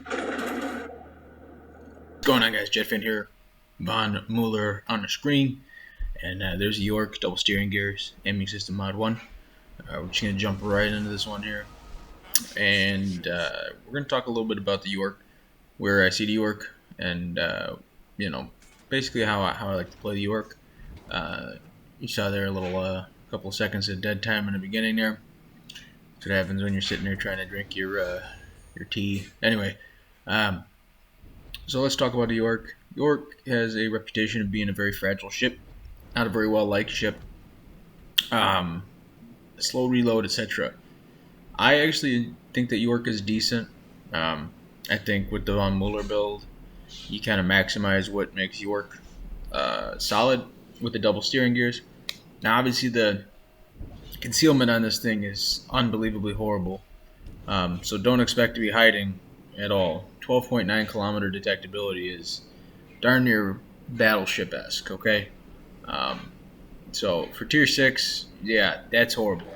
What's going on, guys? Jetfin here. Von Mueller on the screen, and there's Yorck double steering gears, aiming system mod 1. We're just going to jump right into this one here, and we're going to talk a little bit about the Yorck, where I see the Yorck, and basically how I like to play the Yorck. You saw there a little couple of seconds of dead time in the beginning there. That's what happens when you're sitting there trying to drink your tea. Anyway. So let's talk about the Yorck. Yorck has a reputation of being a very fragile ship, not a very well-liked ship, slow reload, etc. I actually think that Yorck is decent. I think with the Von Mueller build, you kind of maximize what makes Yorck solid with the double steering gears. Now, obviously, the concealment on this thing is unbelievably horrible, so don't expect to be hiding at all. 12.9 kilometer detectability is darn near battleship-esque, okay? So for tier 6, yeah, that's horrible.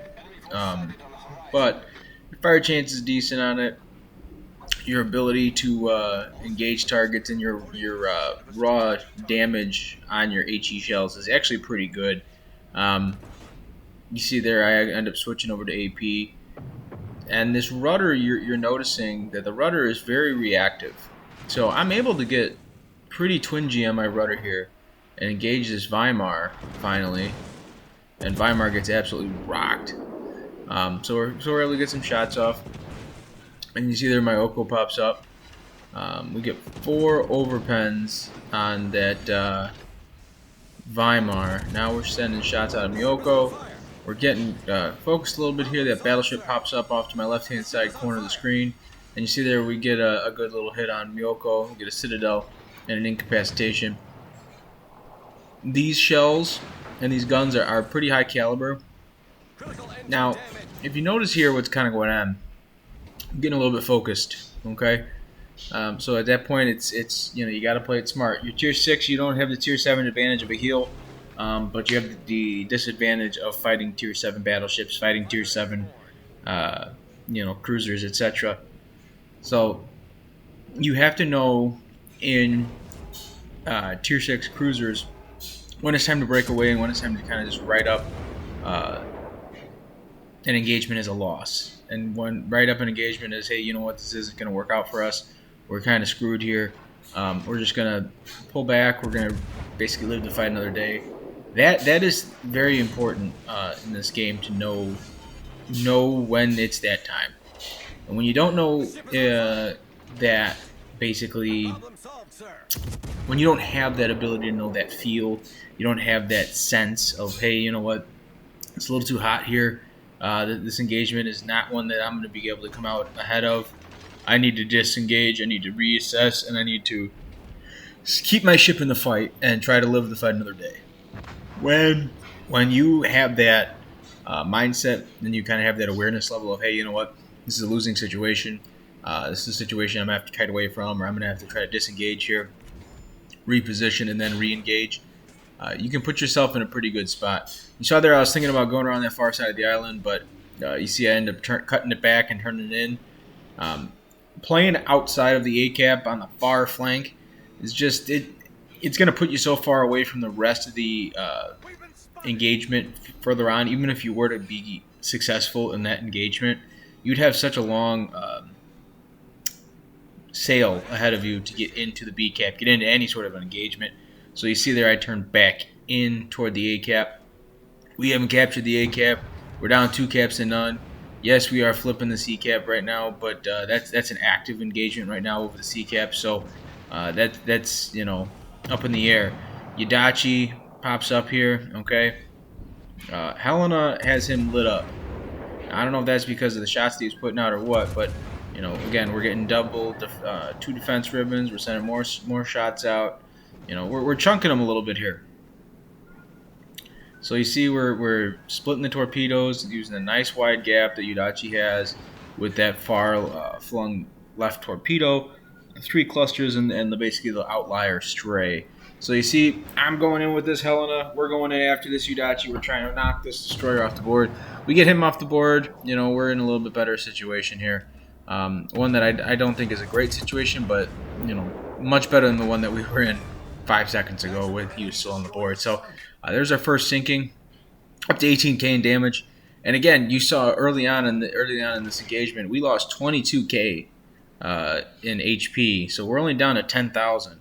But your fire chance is decent on it. Your ability to engage targets and your raw damage on your HE shells is actually pretty good. You see there, I end up switching over to AP. And this rudder, you're noticing that the rudder is very reactive. So I'm able to get pretty twingy on my rudder here and engage this Weimar finally. And Weimar gets absolutely rocked. So we're able to get some shots off. And you see there my Oko pops up. We get 4 overpens on that Weimar. Now we're sending shots out of Miyoko. We're getting focused a little bit here. That battleship pops up off to my left-hand side corner of the screen. And you see there we get a good little hit on Miyoko. We get a Citadel and an incapacitation. These shells and these guns are pretty high caliber. Now, if you notice here what's kind of going on, I'm getting a little bit focused, okay? So at that point, it's you got to play it smart. Your tier 6, you don't have the tier 7 advantage of a heal. But you have the disadvantage of fighting tier 7 battleships, fighting tier 7 cruisers, etc. So you have to know in tier 6 cruisers when it's time to break away and when it's time to kind of just write up an engagement as a loss. And when write up an engagement is, hey, you know what, this isn't going to work out for us. We're kind of screwed here. We're just going to pull back. We're going to basically live to fight another day. That is very important in this game to know when it's that time. And when you don't know that, basically, when you don't have that ability to know that feel, you don't have that sense of, hey, you know what, it's a little too hot here. This engagement is not one that I'm going to be able to come out ahead of. I need to disengage, I need to reassess, and I need to keep my ship in the fight and try to live the fight another day. When you have that mindset, then you kind of have that awareness level of, hey, you know what, this is a losing situation. This is a situation I'm going to have to kite away from, or I'm going to have to try to disengage here, reposition, and then re-engage. You can put yourself in a pretty good spot. You saw there I was thinking about going around that far side of the island, but you see I end up cutting it back and turning it in. Playing outside of the A-cap on the far flank is just it's going to put you so far away from the rest of the engagement further on. Even if you were to be successful in that engagement, you'd have such a long sail ahead of you to get into the B-cap, get into any sort of an engagement. So you see there I turned back in toward the A-cap. We haven't captured the A-cap. We're down 2 caps to none. Yes, we are flipping the C-cap right now, but that's an active engagement right now over the C-cap. So that's up in the air. Yadachi pops up here, okay? Helena has him lit up. I don't know if that's because of the shots that he's putting out or what, but, again, we're getting double 2 defense ribbons. We're sending more shots out. We're chunking them a little bit here. So you see we're splitting the torpedoes using a nice wide gap that Yadachi has with that far flung left torpedo, the 3 clusters, and basically the outlier stray. So you see, I'm going in with this Helena. We're going in after this Yadachi. We're trying to knock this destroyer off the board. We get him off the board. We're in a little bit better situation here. One that I don't think is a great situation, but much better than the one that we were in 5 seconds ago with he was still on the board. So there's our first sinking, up to 18k in damage. And again, you saw early on in this engagement, we lost 22k in HP, so we're only down to 10,000.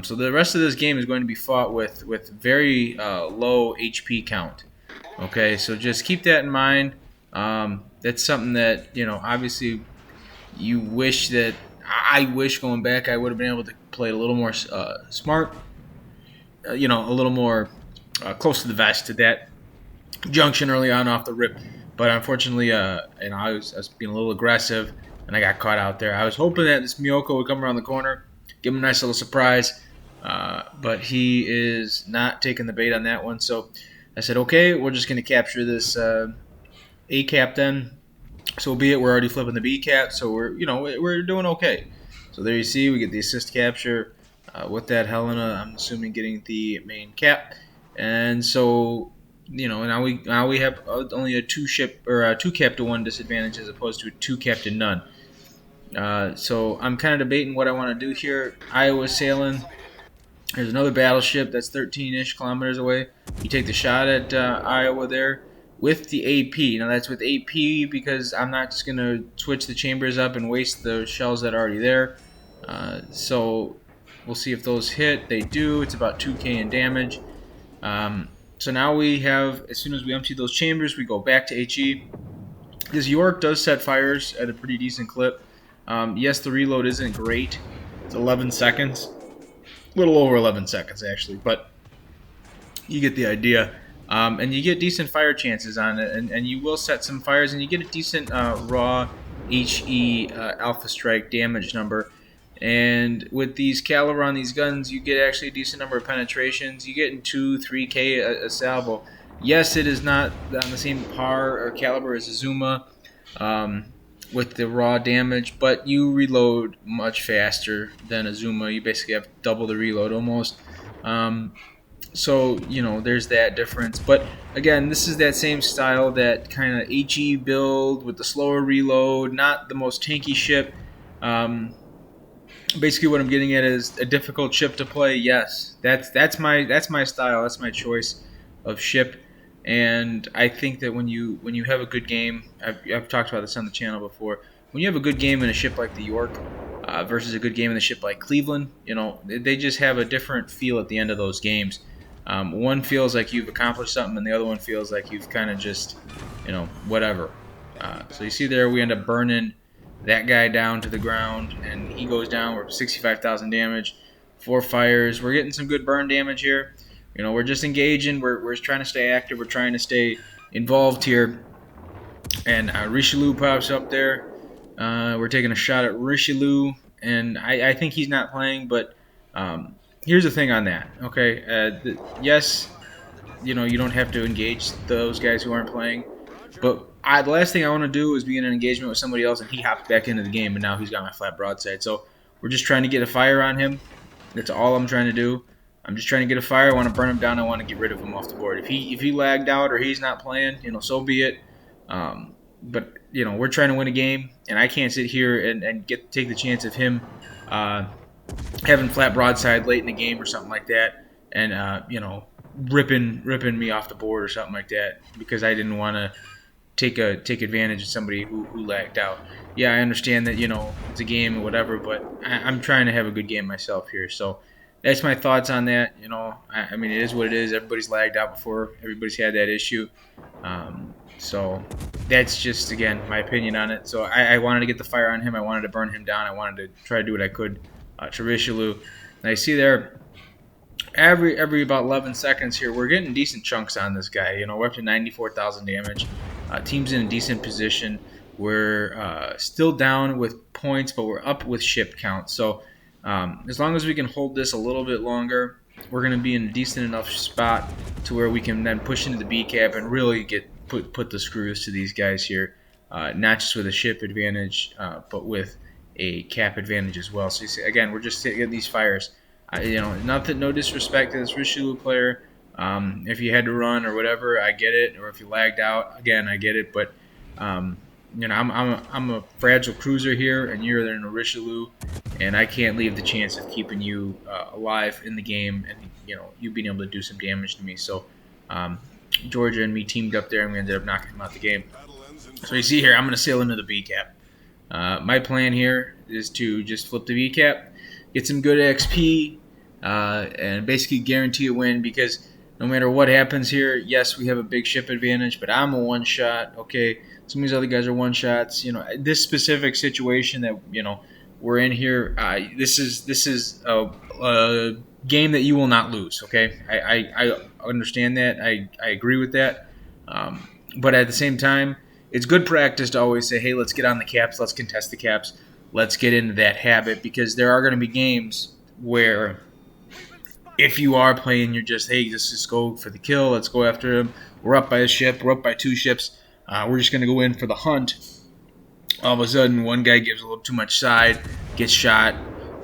So the rest of this game is going to be fought with very low HP count. Okay, so just keep that in mind. That's something that obviously you wish that I wish going back I would have been able to play a little more smart. A little more close to the vest to that junction early on off the rip. But unfortunately, I was being a little aggressive and I got caught out there. I was hoping that this Miyoko would come around the corner, give him a nice little surprise, but he is not taking the bait on that one. So I said, okay, we're just going to capture this A cap then. So be it. We're already flipping the B cap, so we're doing okay. So there you see, we get the assist capture with that Helena. I'm assuming getting the main cap, and so now we have only a 2 ship or a 2 cap to 1 disadvantage as opposed to a 2 cap to none. So I'm kind of debating what I want to do here. Iowa sailing. There's another battleship that's 13-ish kilometers away. You take the shot at Iowa there with the AP. Now that's with AP because I'm not just going to switch the chambers up and waste the shells that are already there. So we'll see if those hit. They do. It's about 2k in damage. So now we have, as soon as we empty those chambers, we go back to HE. This Yorck does set fires at a pretty decent clip. Yes, the reload isn't great. It's 11 seconds. A little over 11 seconds, actually. But you get the idea. And you get decent fire chances on it. And you will set some fires, and you get a decent raw HE alpha strike damage number. And with these caliber on these guns, you get actually a decent number of penetrations. You get in 2-3k a salvo. Yes, it is not on the same par or caliber as Azuma with the raw damage, but you reload much faster than Azuma. You basically have double the reload almost. So, there's that difference. But again, this is that same style, that kind of HE build with the slower reload, not the most tanky ship. Basically what I'm getting at is a difficult ship to play. Yes, that's my style. That's my choice of ship. And I think that when you have a good game, I've talked about this on the channel before. When you have a good game in a ship like the Yorck versus a good game in a ship like Cleveland, they just have a different feel at the end of those games. One feels like you've accomplished something, and the other one feels like you've kind of just, whatever. So you see there, we end up burning that guy down to the ground, and he goes down. We're 65,000 damage, 4 fires. We're getting some good burn damage here. We're just engaging. We're trying to stay active. We're trying to stay involved here. And Richelieu pops up there. We're taking a shot at Richelieu, and I think he's not playing. But here's the thing on that. Okay, yes, you don't have to engage those guys who aren't playing, but the last thing I want to do is be in an engagement with somebody else and he hops back into the game and now he's got my flat broadside. So we're just trying to get a fire on him. That's all I'm trying to do. I'm just trying to get a fire. I want to burn him down. I want to get rid of him off the board. If he lagged out or he's not playing, so be it. But we're trying to win a game, and I can't sit here and take the chance of him having flat broadside late in the game or something like that, and ripping me off the board or something like that because I didn't want to take advantage of somebody who lagged out. Yeah, I understand that it's a game or whatever, but I'm trying to have a good game myself here. So that's my thoughts on that. I mean, it is what it is. Everybody's lagged out before. Everybody's had that issue. So that's just, again, my opinion on it. So I wanted to get the fire on him. I wanted to burn him down. I wanted to try to do what I could to Richelieu. And I see there, every about 11 seconds here, we're getting decent chunks on this guy. We're up to 94,000 damage. Team's in a decent position. We're still down with points, but we're up with ship count. So as long as we can hold this a little bit longer, we're going to be in a decent enough spot to where we can then push into the B cap and really put the screws to these guys here, not just with a ship advantage, but with a cap advantage as well. So you see, again, we're just getting these fires. No disrespect to this Richelieu player. If you had to run or whatever, I get it. Or if you lagged out, again, I get it. But I'm a fragile cruiser here, and you're in a Richelieu, and I can't leave the chance of keeping you alive in the game, and you being able to do some damage to me. So Georgia and me teamed up there, and we ended up knocking him out the game. So you see here, I'm going to sail into the B cap. My plan here is to just flip the V cap, get some good XP, and basically guarantee a win, because no matter what happens here, yes, we have a big ship advantage, but I'm a one-shot, okay? Some of these other guys are one-shots. This specific situation that, we're in here, this is a game that you will not lose, okay? I understand that. I agree with that. But at the same time, it's good practice to always say, hey, let's get on the caps, let's contest the caps, let's get into that habit, because there are going to be games where if you are playing, you're just, hey, let's just go for the kill, let's go after him, we're up by a ship, we're up by 2 ships, we're just going to go in for the hunt. All of a sudden, one guy gives a little too much side, gets shot,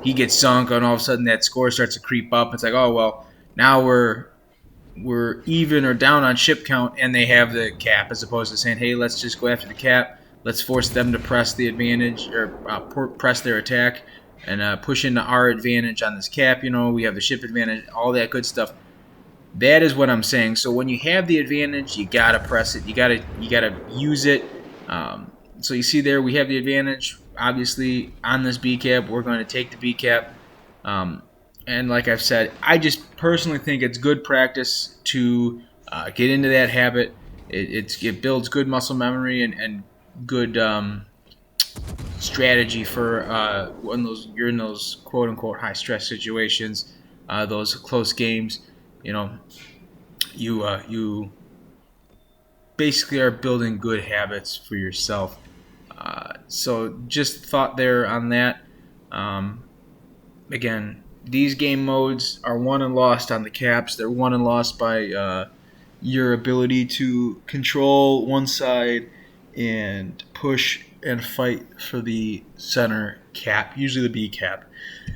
he gets sunk, and all of a sudden that score starts to creep up. It's like, oh, well, now we're even or down on ship count, and they have the cap, as opposed to saying, hey, let's just go after the cap, let's force them to press the advantage, or press their attack, and push into our advantage on this cap. We have the ship advantage, all that good stuff. That is what I'm saying. So when you have the advantage, you gotta press it, you gotta use it. So you see there, we have the advantage, obviously, on this B cap. We're going to take the B cap. And like I've said, I just personally think it's good practice to get into that habit. It builds good muscle memory and good strategy for when you're in those quote unquote high stress situations, those close games. You basically are building good habits for yourself. So just thought there on that. Again, these game modes are won and lost on the caps. They're won and lost by your ability to control one side and push and fight for the center cap, usually the B cap.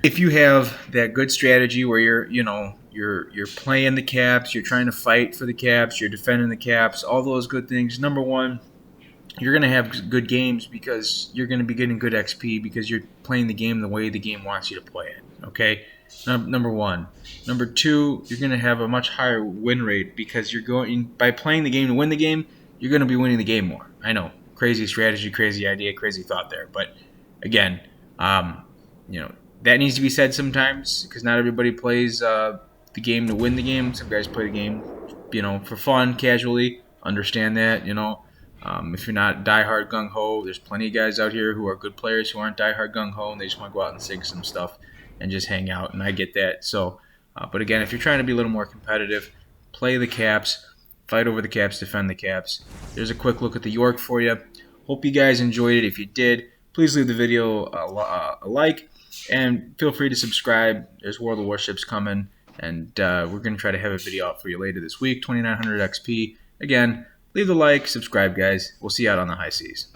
If you have that good strategy where you're playing the caps, you're trying to fight for the caps, you're defending the caps, all those good things. Number one, you're going to have good games because you're going to be getting good XP because you're playing the game the way the game wants you to play it. Okay, number one. Number two, you're going to have a much higher win rate because by playing the game to win the game, you're going to be winning the game more. I know, crazy strategy, crazy idea, crazy thought there, but again, that needs to be said sometimes because not everybody plays the game to win the game. Some guys play the game, for fun, casually. Understand that, if you're not diehard gung ho, there's plenty of guys out here who are good players who aren't diehard gung ho, and they just want to go out and sing some stuff and just hang out. And I get that. So, but again, if you're trying to be a little more competitive, play the caps, fight over the caps, defend the caps. There's a quick look at the Yorck for you. Hope you guys enjoyed it. If you did, please leave the video a like, and feel free to subscribe. There's World of Warships coming, and we're going to try to have a video out for you later this week. 2900 XP. Again, leave the like, subscribe, guys. We'll see you out on the high seas.